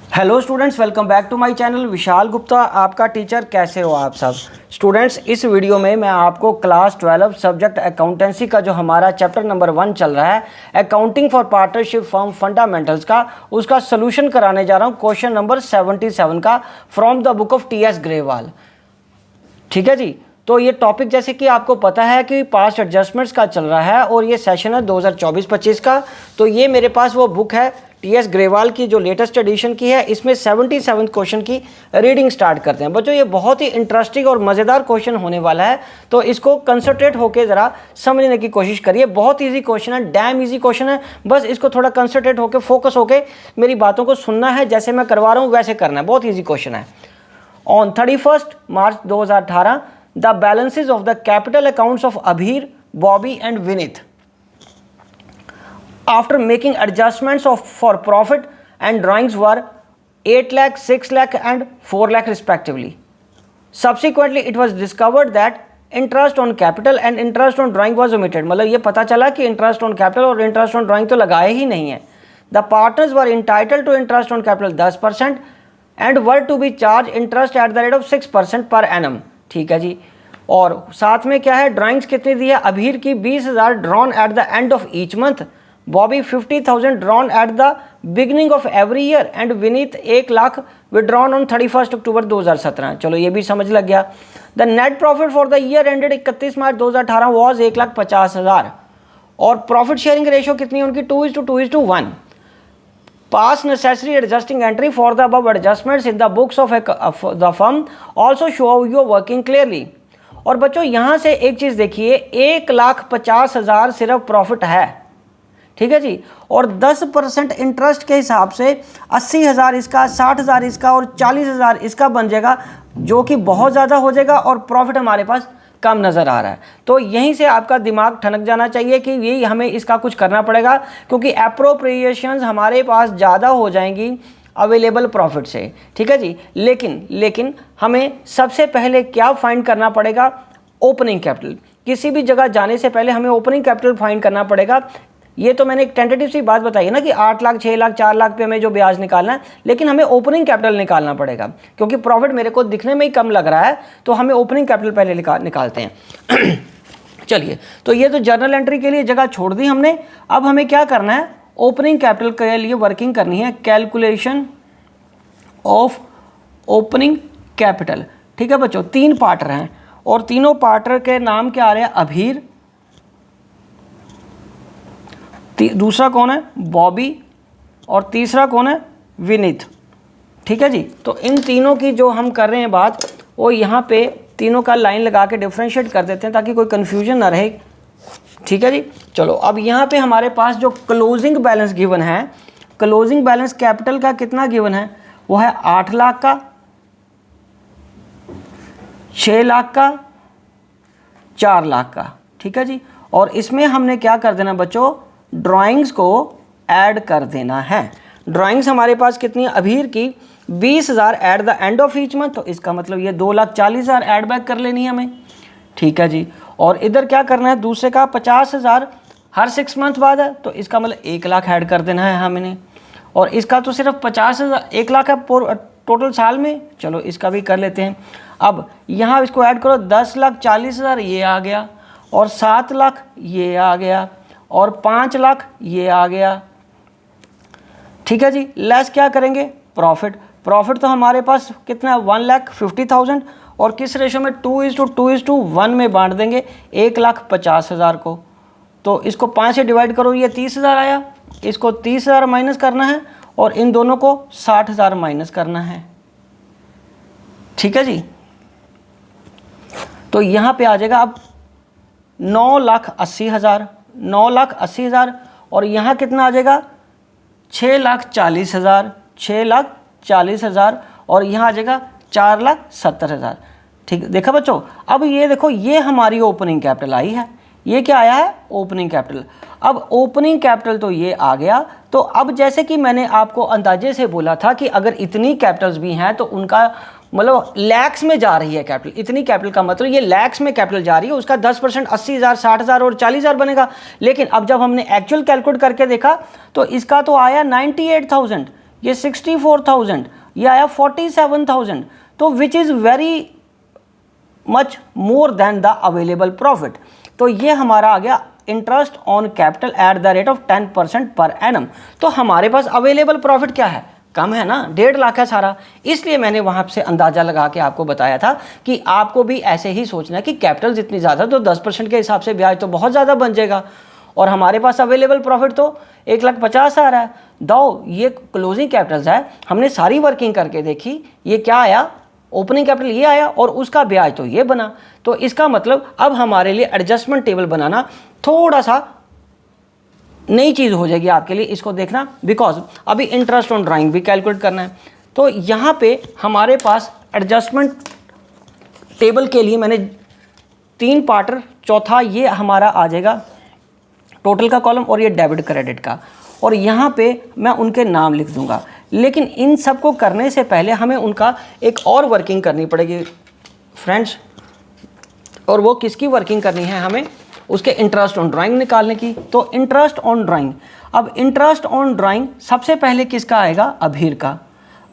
Hello students, welcome back to my channel. Vishal Gupta आपका teacher. कैसे हो आप सब स्टूडेंट्स? इस वीडियो में मैं आपको क्लास 12 सब्जेक्ट अकाउंटेंसी का जो हमारा चैप्टर नंबर 1 चल रहा है, accounting for partnership firm fundamentals का, उसका सोल्यूशन कराने जा रहा हूँ। क्वेश्चन नंबर 77 का from the book of T.S.. Grewal. ठीक है जी। तो ये टॉपिक जैसे कि आपको पता है कि पास्ट एडजस्टमेंट्स का चल रहा है और ये सेशन है 2024-25 का। तो ये मेरे पास वो बुक है टी.एस. ग्रेवाल की जो लेटेस्ट एडिशन की है। इसमें 77 क्वेश्चन की रीडिंग स्टार्ट करते हैं। बच्चों ये बहुत ही इंटरेस्टिंग और मज़ेदार क्वेश्चन होने वाला है, तो इसको कंसंट्रेट होकर ज़रा समझने की कोशिश करिए। बहुत ईजी क्वेश्चन है, डैम ईजी क्वेश्चन है। बस इसको थोड़ा कंसंट्रेट होकर फोकस होकर मेरी बातों को सुनना है, जैसे मैं करवा रहा हूँ वैसे करना है। बहुत ईजी क्वेश्चन है। On 31 March 2018 the balances of the capital accounts of Abhir, Bobby and Vinith after making adjustments for profit and drawings were 8 lakh, 6 lakh and 4 lakh respectively. Subsequently it was discovered that interest on capital and interest on drawing was omitted. मतलब ये पता चला कि interest on capital और interest on drawing तो लगाए ही नहीं है। The partners were entitled to interest on capital 10% and were to be charged interest at the rate of 6% per annum. ठीक है जी। और साथ में क्या है, ड्राइंग्स कितनी दी है? अभीर की 20,000 drawn at the end of each month, Bobby 50,000 drawn at the beginning of every year and Vineet 1 lakh withdrawn on 31 अक्टूबर 2017। चलो ये भी समझ लग गया। The net profit for the year ended 31 March 2018 was 1,50,000 और प्रॉफिट शेयरिंग रेशियो कितनी है उनकी? 2:1. Pass necessary adjusting entry for the above adjustments in the books of the firm also show you working clearly. और बच्चों यहाँ से एक चीज़ देखिए, 1,50,000 सिर्फ प्रॉफिट है। ठीक है जी। और 10% इंटरेस्ट के हिसाब से 80,000 इसका, 60,000 इसका और 40,000 इसका बन जाएगा, जो कि बहुत ज़्यादा हो जाएगा और प्रॉफिट हमारे पास कम नज़र आ रहा है। तो यहीं से आपका दिमाग ठनक जाना चाहिए कि ये हमें इसका कुछ करना पड़ेगा, क्योंकि एप्रोप्रिएशंस हमारे पास ज़्यादा हो जाएंगी अवेलेबल प्रॉफिट से। ठीक है जी। लेकिन हमें सबसे पहले क्या फाइंड करना पड़ेगा? Opening capital. किसी भी जगह जाने से पहले हमें ओपनिंग कैपिटल फाइंड करना पड़ेगा। ये तो मैंने एक टेंटेटिव सी बात बताई है ना कि 8 लाख, 6 लाख, 4 लाख पे हमें जो ब्याज निकालना है, लेकिन हमें ओपनिंग कैपिटल निकालना पड़ेगा, क्योंकि प्रॉफिट मेरे को दिखने में ही कम लग रहा है, तो हमें ओपनिंग कैपिटल पहले निकालते हैं। चलिए, तो ये तो जर्नल एंट्री के लिए जगह छोड़ दी हमने। अब हमें क्या करना है? ओपनिंग कैपिटल के लिए वर्किंग करनी है, कैलकुलेशन ऑफ ओपनिंग कैपिटल। ठीक है बच्चों, 3 पार्टर हैं और तीनों पार्टर के नाम क्या आ रहे हैं? अभीर, दूसरा कौन है? बॉबी, और तीसरा कौन है? विनीत। ठीक है जी। तो इन तीनों की जो हम कर रहे हैं बात, वो यहाँ पे तीनों का लाइन लगा के डिफ्रेंशिएट कर देते हैं ताकि कोई कन्फ्यूजन ना रहे। ठीक है जी। चलो, अब यहाँ पे हमारे पास जो क्लोजिंग बैलेंस गिवन है, क्लोजिंग बैलेंस कैपिटल का कितना गिवन है? वो है 8 लाख का, 6 लाख का, 4 लाख का। ठीक है जी। और इसमें हमने क्या कर देना बच्चों? ड्राइंग्स को ऐड कर देना है। ड्राइंग्स हमारे पास कितनी है? अभीर की 20,000 at the end of each month, तो इसका मतलब ये 2,40,000 ऐड बैक कर लेनी है हमें। ठीक है जी। और इधर क्या करना है? दूसरे का 50,000 हर 6 मंथ बाद है, तो इसका मतलब 1 लाख ऐड कर देना है हमने। और इसका तो सिर्फ 50,000, 1 लाख है टोटल साल में। चलो इसका भी कर लेते हैं। अब यहाँ इसको ऐड करो, 10,40,000 ये आ गया, और 7 लाख ये आ गया, और 5 लाख ये आ गया। ठीक है जी। लेस क्या करेंगे? प्रॉफिट तो हमारे पास कितना है? 1,50,000, और किस रेशो में? 2:1 में बांट देंगे 1,50,000 को। तो इसको 5 से डिवाइड करो, ये 30,000 आया। इसको 30,000 माइनस करना है और इन दोनों को 60,000 माइनस करना है। ठीक है जी। तो यहाँ पे आ जाएगा अब 9,80,000, 9,80,000, और यहाँ कितना आ जाएगा? 6,40,000, 6,40,000, और यहाँ आ जाएगा 4,70,000। ठीक, देखा बच्चों? अब ये देखो, ये हमारी ओपनिंग कैपिटल आई है। ये क्या आया है? Opening capital. अब ओपनिंग कैपिटल तो ये आ गया। तो अब जैसे कि मैंने आपको अंदाजे से बोला था कि अगर इतनी कैपिटल्स भी हैं तो उनका मतलब लैक्स में जा रही है कैपिटल। इतनी कैपिटल का मतलब ये लैक्स में कैपिटल जा रही है, उसका 10% 80,000, 60,000 और 40,000 बनेगा। लेकिन अब जब हमने एक्चुअल कैलकुलेट करके देखा तो इसका तो आया 98,000। ये 64,000, ये आया 47,000, तो which is very much more than the available profit. तो ये हमारा आ गया interest on capital at the rate of 10% per annum. तो हमारे पास अवेलेबल प्रॉफिट क्या है, कम है ना, 1.5 लाख है सारा। इसलिए मैंने वहाँ से अंदाज़ा लगा के आपको बताया था कि आपको भी ऐसे ही सोचना है कि कैपिटल जितनी ज़्यादा तो 10% के हिसाब से ब्याज तो बहुत ज़्यादा बन जाएगा, और हमारे पास अवेलेबल प्रॉफिट तो 1,50,000 है। दो ये क्लोजिंग कैपिटल्स है, हमने सारी वर्किंग करके देखी, ये क्या आया, ओपनिंग कैपिटल ये आया और उसका ब्याज तो ये बना। तो इसका मतलब अब हमारे लिए एडजस्टमेंट टेबल बनाना थोड़ा सा नई चीज़ हो जाएगी आपके लिए, इसको देखना, बिकॉज अभी इंटरेस्ट ऑन ड्राइंग भी कैलकुलेट करना है। तो यहाँ पे हमारे पास एडजस्टमेंट टेबल के लिए मैंने 3 पार्टर, चौथा ये हमारा आ जाएगा टोटल का कॉलम और ये डेबिट क्रेडिट का, और यहाँ पे मैं उनके नाम लिख दूंगा। लेकिन इन सब को करने से पहले हमें उनका एक और वर्किंग करनी पड़ेगी फ्रेंड्स, और वो किसकी वर्किंग करनी है हमें, उसके इंटरेस्ट ऑन ड्राइंग निकालने की। तो इंटरेस्ट ऑन ड्राइंग, अब इंटरेस्ट ऑन ड्राइंग सबसे पहले किसका आएगा, अभीर का।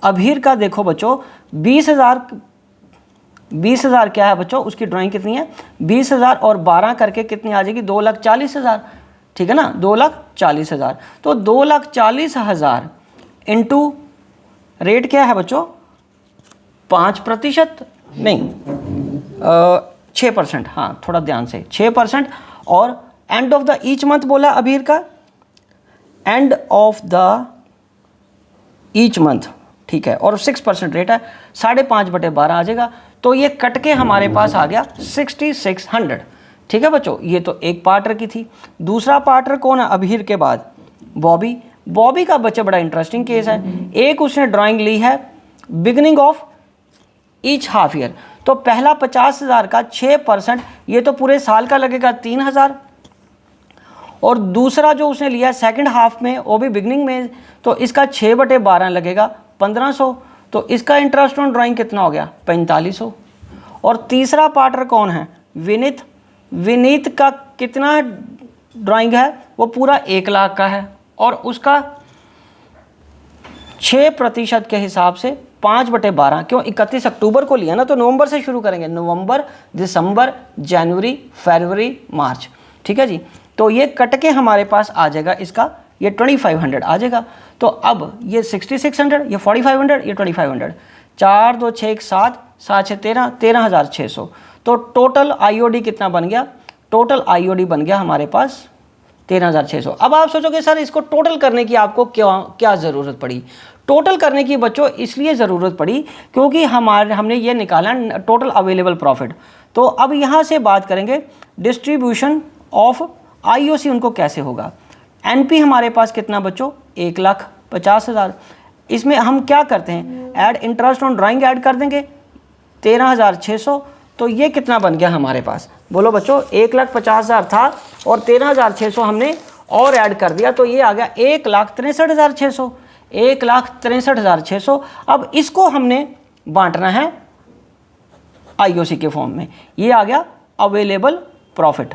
अभीर का देखो बच्चों 20,000 क्या है बच्चों, उसकी ड्राइंग कितनी है, 20,000 और 12 करके कितनी आ जाएगी, 2,40,000, ठीक है ना, 2,40,000। तो 2,40,000 इंटू रेट क्या है बच्चों, 5% नहीं 6%, हाँ थोड़ा ध्यान से 6%, और end of the each month बोला अभीर का, end of the each month, ठीक है, और 6% रेट है, 5.5/12 आ जाएगा। तो ये कट के हमारे पास आ गया 6,600, ठीक है बच्चों। ये तो एक पार्टर की थी। दूसरा पार्टर कौन है अभीर के बाद, बॉबी। बॉबी का बच्चा बड़ा इंटरेस्टिंग केस है। एक उसने ड्राइंग ली है beginning of each half year, तो पहला 50,000 का 6%, ये तो पूरे साल का लगेगा 3,000, और दूसरा जो उसने लिया सेकंड हाफ में वो भी बिगनिंग में, तो इसका 6/12 लगेगा 1,500, तो इसका इंटरेस्ट ऑन ड्राइंग कितना हो गया 4,500। और तीसरा पार्टर कौन है, विनीत। विनीत का कितना ड्राइंग है, वो पूरा 1 लाख का है, और उसका 6% के हिसाब से 5/12, क्यों 31 अक्टूबर को लिया ना, तो नवंबर से शुरू करेंगे, नवंबर, दिसंबर, जनवरी, फरवरी, मार्च, ठीक है जी। तो ये कट के हमारे पास आ जाएगा इसका, ये 2,500 आ जाएगा। तो अब ये 6,600, ये 4,500, ये 2,500, 4 2 6 7 7 6 13, 13,600। तो टोटल आईओडी कितना बन गया, टोटल आईओडी बन गया हमारे पास 13,600। अब आप सोचोगे सर इसको टोटल करने की आपको क्या ज़रूरत पड़ी। टोटल करने की बच्चों इसलिए ज़रूरत पड़ी क्योंकि हमने ये निकाला टोटल अवेलेबल प्रॉफिट। तो अब यहाँ से बात करेंगे डिस्ट्रीब्यूशन ऑफ आईओसी, उनको कैसे होगा। एनपी हमारे पास कितना बच्चों, 1,50,000। इसमें हम क्या करते हैं, add interest on drawing add कर देंगे 13,600। तो ये कितना बन गया हमारे पास, बोलो बच्चों, 1,50,000 था और 13,600 हमने और ऐड कर दिया, तो ये आ गया 1,63,600, 1,63,600। अब इसको हमने बांटना है आईओसी के फॉर्म में, ये आ गया अवेलेबल प्रॉफिट।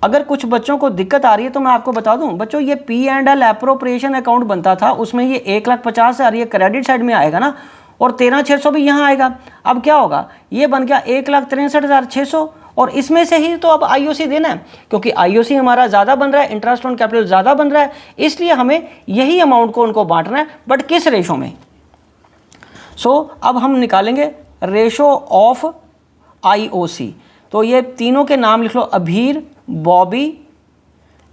अगर कुछ बच्चों को दिक्कत आ रही है तो मैं आपको बता दूं बच्चों, ये P&L एप्रोप्रिएशन अकाउंट बनता था, उसमें ये 1,50,000 ये क्रेडिट साइड में आएगा ना, और 13,600 भी यहाँ आएगा। अब क्या होगा, ये बन गया 1,63,600, और इसमें से ही तो अब आईओसी देना है, क्योंकि आईओसी हमारा ज़्यादा बन रहा है, इंटरेस्ट ऑन कैपिटल ज़्यादा बन रहा है, इसलिए हमें यही अमाउंट को उनको बांटना है, बट किस रेशो में। सो अब हम निकालेंगे रेशो ऑफ आईओसी। तो ये तीनों के नाम लिख लो, अभीर, बॉबी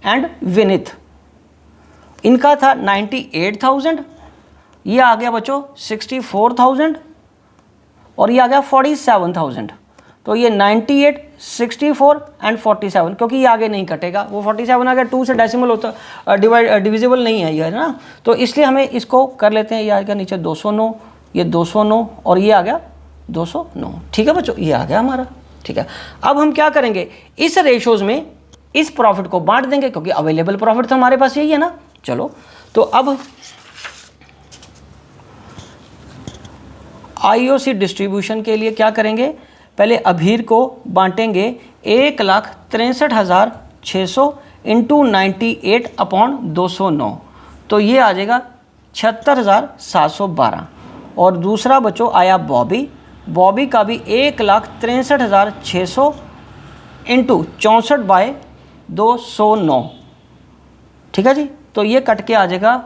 एंड विनीत। इनका था 98,000, ये आ गया बच्चों 64,000, और ये आ गया 47,000। तो ये 98, 64 एंड 47, क्योंकि ये आगे नहीं कटेगा, वो 47 आ गया, 2 से डेसिमल होता, डिविजिबल नहीं है ये, है ना, तो इसलिए हमें इसको कर लेते हैं। ये आ गया नीचे 209, ये 209, और ये आ गया 209, ठीक है बच्चों, ये आ गया हमारा, ठीक है। अब हम क्या करेंगे, इस रेशोज में इस प्रॉफिट को बांट देंगे, क्योंकि अवेलेबल प्रॉफिट तो हमारे पास यही है ना। चलो, तो अब आईओसी डिस्ट्रीब्यूशन के लिए क्या करेंगे, पहले अभीर को बांटेंगे 1,63,600 इंटू 98/209, तो ये आ जाएगा 76,712। और दूसरा बच्चों आया बॉबी, बॉबी का भी 1,63,600 इंटू 64/209। ठीक है जी, तो ये कट के आ जाएगा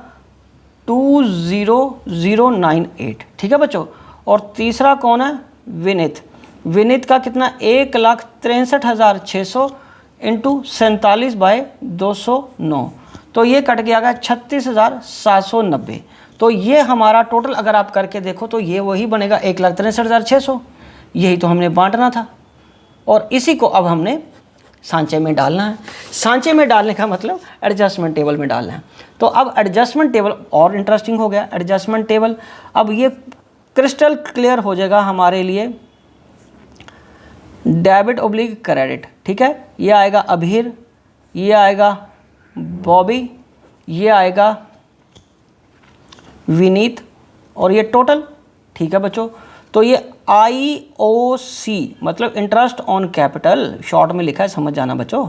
20098। ठीक है बच्चों। और तीसरा कौन है? विनीत, विनीत का कितना? 1,63,600 इंटू 47/209, तो ये कट के आ गया 36,790। तो ये हमारा टोटल अगर आप करके देखो तो ये वही बनेगा 1,63,600, यही तो हमने बांटना था। और इसी को अब हमने सांचे में डालना है। सांचे में डालने का मतलब एडजस्टमेंट टेबल में डालना है। तो अब एडजस्टमेंट टेबल और इंटरेस्टिंग हो गया। एडजस्टमेंट टेबल अब ये क्रिस्टल क्लियर हो जाएगा हमारे लिए। डेबिट ऑब्लिक क्रेडिट, ठीक है, ये आएगा अभीर, ये आएगा बॉबी, ये आएगा विनीत, और ये टोटल। ठीक है बच्चों, तो ये IOC मतलब इंटरेस्ट ऑन कैपिटल, शॉर्ट में लिखा है, समझ जाना बच्चों।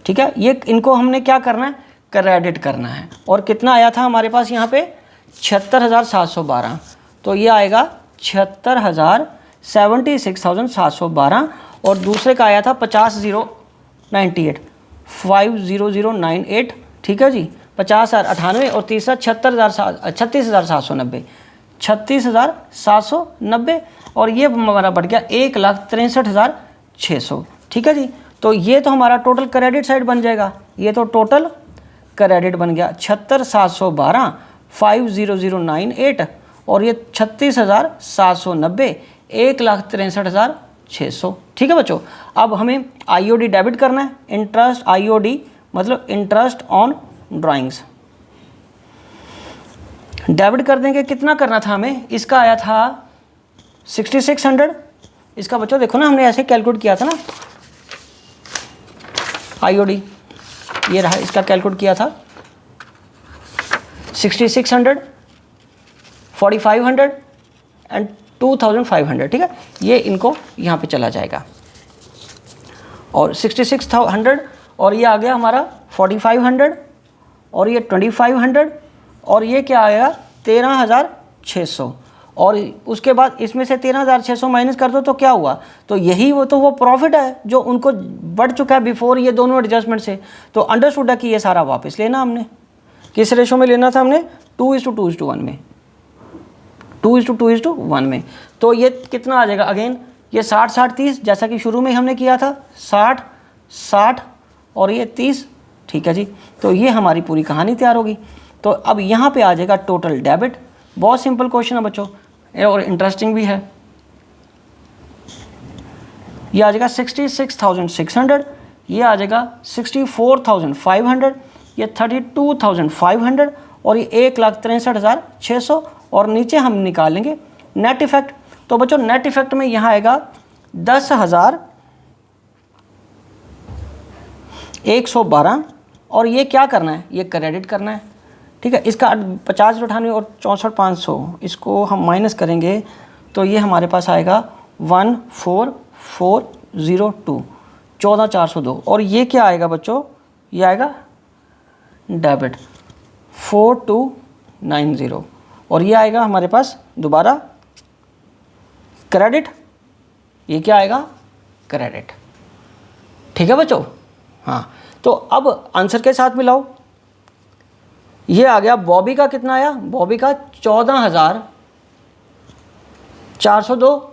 ठीक है, ये इनको हमने क्या करना है? क्रेडिट करना है। और कितना आया था हमारे पास यहाँ पे? 76,712। तो ये आएगा 76,712। और दूसरे का आया था 50,098। ठीक है जी, 50,098। और तीसरा 36,790, 36,790। और ये हमारा बढ़ गया 1,63,600। ठीक है जी, तो ये तो हमारा टोटल क्रेडिट साइड बन जाएगा। ये तो टोटल क्रेडिट बन गया 76,712, 50,098, और ये 36,790, 1,63,600। ठीक है बच्चों। अब हमें IOD डेबिट करना है। इंटरेस्ट IOD मतलब इंटरेस्ट ऑन ड्राइंग्स डेबिट कर देंगे। कितना करना था हमें? इसका आया था 6600। इसका बच्चों देखो ना, हमने ऐसे कैलकुलेट किया था ना, IOD ये रहा, इसका कैलकुलेट किया था 6600, 4500 एंड 2500। ठीक है, ये इनको यहाँ पे चला जाएगा। और 6600 और ये आ गया हमारा 4500, और ये 2500, और ये क्या आया 13,600। और उसके बाद इसमें से 13,600 माइनस कर दो तो क्या हुआ? तो यही वो प्रॉफिट है जो उनको बढ़ चुका है बिफोर ये दोनों एडजस्टमेंट से। तो अंडरस्टूड है कि ये सारा वापस लेना हमने। किस रेशो में लेना था हमने? 2:2:1 में, 2:2:1 में। तो ये कितना आ जाएगा? अगेन ये 60-60-30, जैसा कि शुरू में हमने किया था, 60-60 और ये 30। ठीक है जी, तो ये हमारी पूरी कहानी तैयार होगी। तो अब यहाँ पे आ जाएगा टोटल डेबिट। बहुत सिंपल क्वेश्चन है बच्चों, और इंटरेस्टिंग भी है। ये आ जाएगा 66,600, ये आ जाएगा 64,500, ये 32,500, और ये 1,63,600। और नीचे हम निकालेंगे नेट इफेक्ट। तो बच्चों नेट इफेक्ट में यहाँ आएगा 10,112, और ये क्या करना है? ये क्रेडिट करना है। ठीक है, इसका 50,98 और 64,500 इसको हम माइनस करेंगे तो ये हमारे पास आएगा 14,402, 14,402। और ये क्या आएगा बच्चों? ये आएगा डेबिट 4290, और ये आएगा हमारे पास दोबारा क्रेडिट। ये क्या आएगा? क्रेडिट। ठीक है बच्चों। हाँ, तो अब आंसर के साथ मिलाओ। ये आ गया बॉबी का कितना आया? बॉबी का 14,402,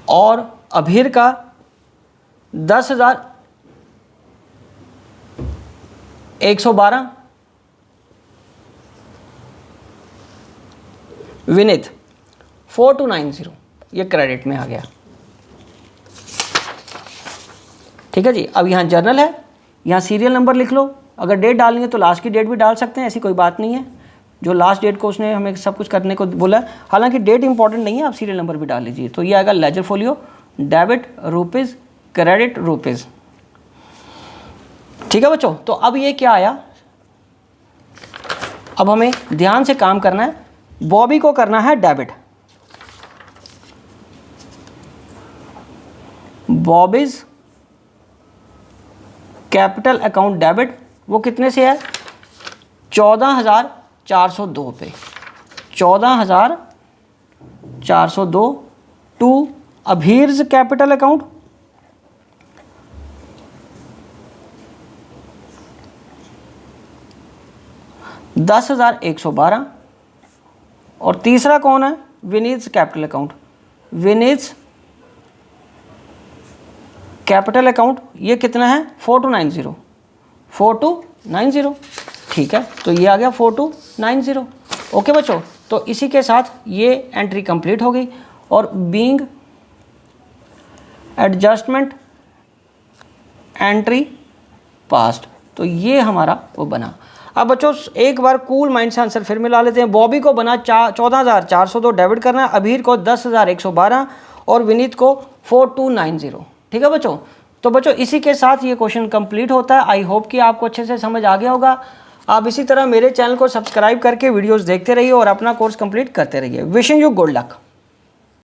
और अभीर का 10,112, विनीत 4290, ये क्रेडिट में आ गया। ठीक है जी। अब यहाँ जर्नल है, यहाँ सीरियल नंबर लिख लो। अगर डेट डालनी है तो लास्ट की डेट भी डाल सकते हैं, ऐसी कोई बात नहीं है। जो लास्ट डेट को उसने हमें सब कुछ करने को बोला है, हालांकि डेट इंपॉर्टेंट नहीं है, आप सीरियल नंबर भी डाल लीजिए। तो ये आएगा ledger folio, debit rupees, credit rupees. ठीक है बच्चों। तो अब ये क्या आया? अब हमें ध्यान से काम करना है। बॉबी को करना है debit, Bobby's capital account debit. वो कितने से है? 14,402 पे, 14,402 टू अभीर्स कैपिटल अकाउंट, 10,112। और तीसरा कौन है, Vineet capital account, Vineet capital account ये कितना है 4290, 4290। ठीक है, तो ये आ गया 4290। ओके बच्चों, तो इसी के साथ ये एंट्री कंप्लीट हो गई। और बीइंग एडजस्टमेंट एंट्री पास्ट, तो ये हमारा वो बना। अब बच्चों एक बार कूल माइंड से आंसर फिर मिला लेते हैं। बॉबी को बना 14,402 डेबिट करना है, अभीर को 10,112 और विनीत को 4290। ठीक है बच्चों, तो बच्चों इसी के साथ ये क्वेश्चन कंप्लीट होता है। आई होप कि आपको अच्छे से समझ आ गया होगा। आप इसी तरह मेरे चैनल को सब्सक्राइब करके वीडियोस देखते रहिए और अपना कोर्स कंप्लीट करते रहिए। Wishing you good luck.